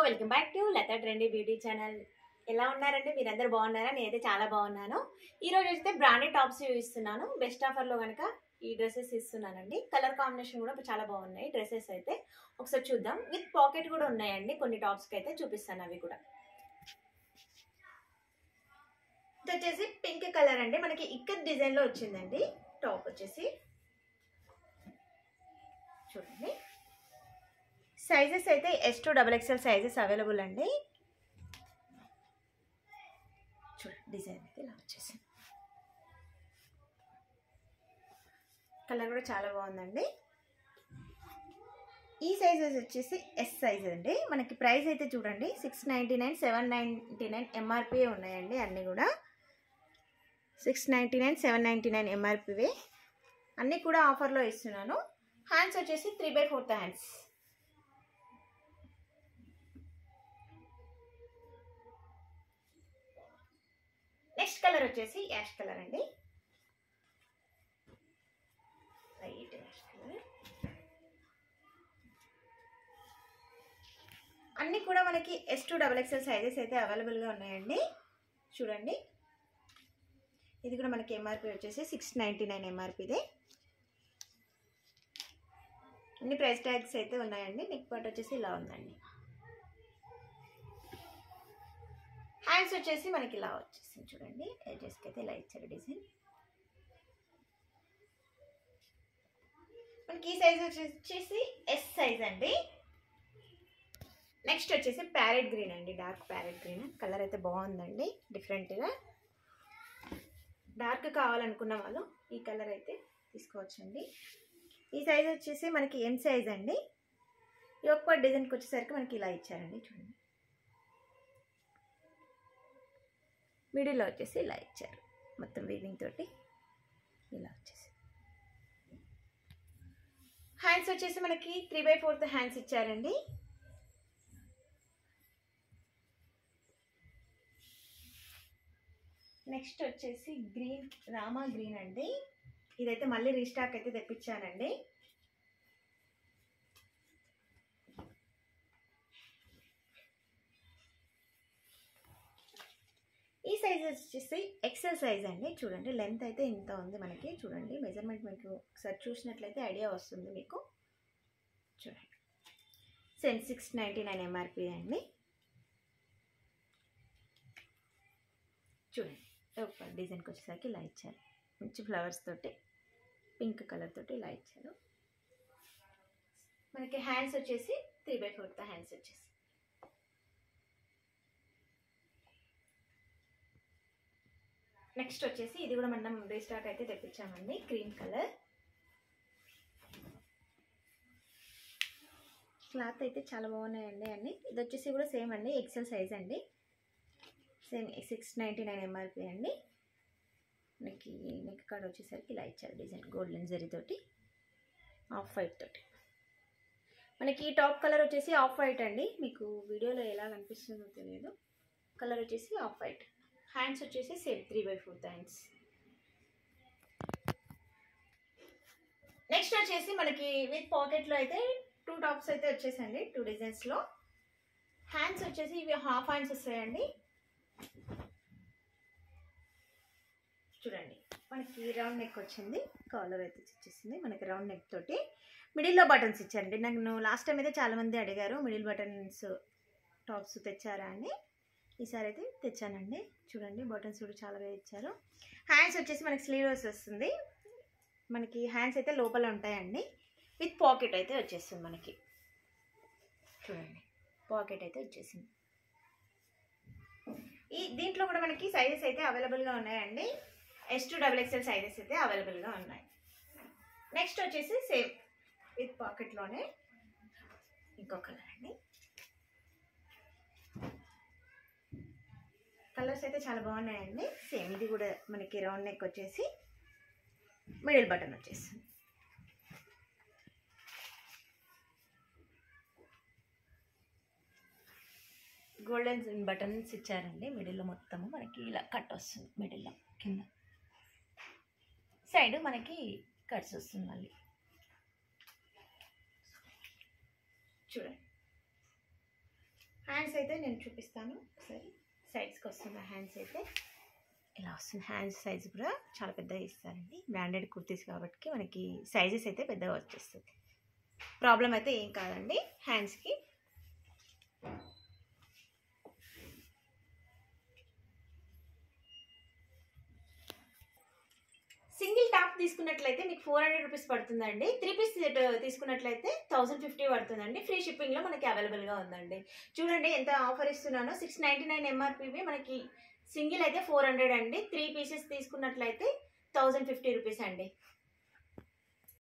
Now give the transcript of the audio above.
Welcome back to Latha trendy beauty channel. ఎలా ఉన్నారండి? మీరందరూ బాగున్నారా? నేనైతే చాలా బాగున్నాను. ఈ రోజు అయితే బ్రాండెడ్ టాప్స్ ఇస్తున్నాను. బెస్ట్ ఆఫర్లో కనుక ఈ డ్రెస్సెస్ ఇస్తున్నానండి. కలర్ కాంబినేషన్ కూడా చాలా బాగున్నాయి డ్రెస్సెస్ అయితే. ఒకసారి చూద్దాం. విత్ పాకెట్ కూడా ఉన్నాయండి కొన్ని టాప్స్కి అయితే చూపిస్తాను అవి కూడా. ఇది వచ్చేసి పింక్ కలర్ అండి, మనకి ఇక్కత్ డిజైన్లో వచ్చిందండి. టాప్ వచ్చేసి చూడండి. సైజెస్ అయితే S2 XXL సైజెస్ అవైలబుల్ అండి. చూడండి డిజైన్ అయితే ఇలా వచ్చేసింది. కలర్ కూడా చాలా బాగుందండి. ఈ సైజెస్ వచ్చేసి S సైజ్ అండి. మనకి ప్రైస్ అయితే చూడండి 699, 799 ఎంఆర్పీ ఉన్నాయండి. అన్నీ కూడా 699, 799 ఎంఆర్పీవే. అన్నీ కూడా ఆఫర్లో ఇస్తున్నాను. హ్యాండ్స్ వచ్చేసి 3/4 హ్యాండ్స్. నెక్స్ట్ కలర్ వచ్చేసి యాష్ కలర్ అండి. Light ash colour. అన్నీ కూడా మనకి S2 XXL సైజెస్ అయితే అవైలబుల్గా ఉన్నాయండి. చూడండి, ఇది కూడా మనకి ఎంఆర్పీ వచ్చేసి 699 ఎంఆర్పీదే. అన్ని ప్రైస్ ట్యాగ్స్ అయితే ఉన్నాయండి. నెక్ పార్ట్ వచ్చేసి ఇలా ఉందండి. హ్యాండ్స్ వచ్చేసి మనకి ఇలా వచ్చేసింది. చూడండి, ఎడ్జెస్కి అయితే ఇలా ఇచ్చారు డిజైన్. మనకి ఈ సైజ్ వచ్చేసి S సైజ్ అండి. నెక్స్ట్ వచ్చేసి ప్యారెట్ గ్రీన్ అండి. డార్క్ ప్యారెట్ గ్రీన్ కలర్ అయితే బాగుందండి. డిఫరెంట్గా డార్క్ కావాలనుకున్న వాళ్ళు ఈ కలర్ అయితే తీసుకోవచ్చండి. ఈ సైజ్ వచ్చేసి మనకి M సైజ్ అండి. యోక్ పార్ట్ డిజైన్కి వచ్చేసరికి మనకి ఇలా ఇచ్చారండి. చూడండి, మిడిల్లో వచ్చేసి ఇలా ఇచ్చారు. మొత్తం వీవింగ్ తోటి ఇలా వచ్చేసి. హ్యాండ్స్ వచ్చేసి మనకి 3/4 హ్యాండ్స్ ఇచ్చారండి. నెక్స్ట్ వచ్చేసి గ్రీన్, రామా గ్రీన్ అండి. ఇదైతే మళ్ళీ రీస్టాక్ అయితే తెప్పించానండి. ఈ సైజ్ వచ్చేసి XL సైజ్ అండి. చూడండి, లెంత్ అయితే ఇంత ఉంది మనకి. చూడండి, మెజర్మెంట్ మీకు ఒకసారి చూసినట్లయితే ఐడియా వస్తుంది మీకు. చూడండి, 699 ఎంఆర్పీ అండి. చూడండి, ఒక డిజైన్కి వచ్చేసరికి ఇలా ఇచ్చారు. మంచి ఫ్లవర్స్ తోటి పింక్ కలర్ తోటి ఇలా ఇచ్చారు. మనకి హ్యాండ్స్ వచ్చేసి 3/4 హ్యాండ్స్ వచ్చేసి. నెక్స్ట్ వచ్చేసి ఇది కూడా మనం రీస్టాక్ అయితే తెప్పించామండి. Cream colour. క్లాత్ అయితే చాలా బాగున్నాయండి అన్నీ. ఇది వచ్చేసి కూడా సేమ్ అండి, XL సైజ్ అండి. సేమ్ 699 ఎంఆర్పీ అండి. మనకి నెక్ కార్డ్ వచ్చేసరికి ఇలా ఇచ్చారు డిజైన్. గోల్డెన్ జరీ తోటి, ఆఫ్ వైట్ తోటి. మనకి ఈ టాప్ కలర్ వచ్చేసి ఆఫ్ వైట్ అండి. మీకు వీడియోలో ఎలా కనిపిస్తుందో తెలియదు. కలర్ వచ్చేసి ఆఫ్ వైట్. హ్యాండ్స్ వచ్చేసి సేమ్ 3/4 హ్యాండ్స్. నెక్స్ట్ వచ్చేసి మనకి విత్ పాకెట్లో అయితే 2 టాప్స్ అయితే వచ్చేసండి, 2 డిజైన్స్లో. హ్యాండ్స్ వచ్చేసి ఇవి హాఫ్ హ్యాండ్స్ వస్తాయండి. చూడండి, మనకి రౌండ్ నెక్ వచ్చింది. కాలర్ అయితే వచ్చేసింది మనకి రౌండ్ నెక్ తోటి. మిడిల్లో బటన్స్ ఇచ్చారండి. నాకు లాస్ట్ టైం అయితే చాలామంది అడిగారు మిడిల్ బటన్స్ టాప్స్ తెచ్చారా అని. ఈసారి అయితే తెచ్చానండి. చూడండి, బటన్స్ కూడా చాలా బాగా ఇచ్చారు. హ్యాండ్స్ వచ్చేసి మనకి స్లీవ్లెస్ వస్తుంది. మనకి హ్యాండ్స్ అయితే లోపల ఉంటాయండి. విత్ పాకెట్ అయితే వచ్చేస్తుంది మనకి. చూడండి, పాకెట్ అయితే వచ్చేసింది. దీంట్లో కూడా మనకి సైజెస్ అయితే అవైలబుల్గా ఉన్నాయండి. S2 XXL సైజెస్ అయితే అవైలబుల్గా ఉన్నాయి. నెక్స్ట్ వచ్చేసి సేమ్ విత్ పాకెట్లోనే ఇంకో కలర్ అండి. కలర్స్ అయితే చాలా బాగున్నాయండి. సేమ్ ఇది కూడా మనకి రౌండ్ నెక్ వచ్చేసి మిడిల్ బటన్ వచ్చేస్తుంది. గోల్డెన్ బటన్స్ ఇచ్చారండి. మిడిల్లో మొత్తము మనకి ఇలా కట్ వస్తుంది. మిడిల్లో కింద సైడ్ మనకి కట్స్ వస్తుంది మళ్ళీ. చూడండి, హ్యాండ్స్ అయితే నేను చూపిస్తాను ఒకసారి. సైడ్స్కి వస్తుంది హ్యాండ్స్ అయితే ఇలా వస్తుంది. హ్యాండ్స్ సైజ్ కూడా చాలా పెద్దగా ఇస్తారండి. బ్రాండెడ్ కుర్తీస్ కాబట్టి మనకి సైజెస్ అయితే పెద్దగా వచ్చేస్తుంది. ప్రాబ్లం అయితే ఏం కాదండి హ్యాండ్స్కి. సింగిల్ టాప్ తీసుకున్నట్లయితే మీకు 400 రూపీస్ పడుతుందండి. 3 పీస్ సెట్ తీసుకున్నట్లయితే 1050 పడుతుందండి. ఫ్రీ షిప్పింగ్లో మనకి అవైలబుల్గా ఉందండి. చూడండి ఎంత ఆఫర్ ఇస్తున్నానో. 699 ఎంఆర్పీవి మనకి సింగిల్ అయితే 400 అండి. 3 పీసెస్ తీసుకున్నట్లయితే 1050 రూపీస్ అండి.